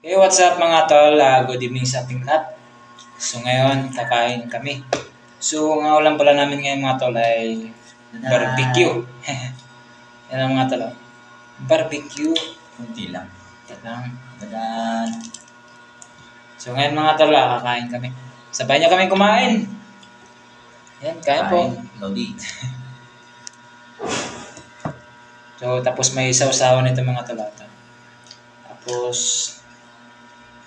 Hey, what's up mga tol? Good evening sa ating lahat. So ngayon, kakain kami. So ang ulam pala namin ngayon mga tol ay barbecue. Yan ang mga tol. Barbecue. Kunti lang. Yan lang. Dadan. So ngayon mga tol, kakain kami. Sabay niyo kami kumain. Yan, kain po. Lodi. So tapos may isaw-sawan nito mga tol. Tapos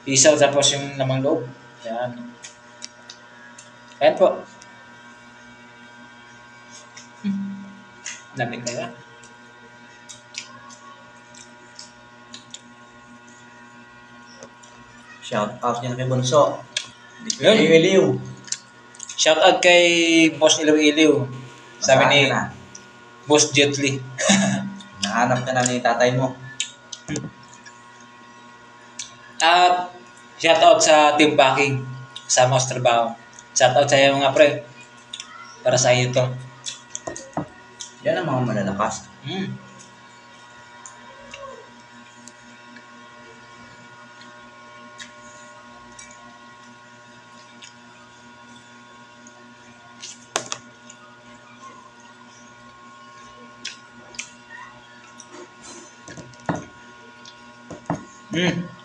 isaw tapos yung lamang loob. Yan. Kain po. Lamig kaya. Shout out yan kay Bunso. Hindi ko Yun. iliw. Shout out kay Boss Iliw-Iliw. Sabi ni na. Boss Jet Li. Nahanap ka na ni tatay mo. At shout out sa team packing sa mga trabaho. Shout out sa iyo mga pre. Para sa iyo to. Yan ang mga malalakas. Hmm. Hmm.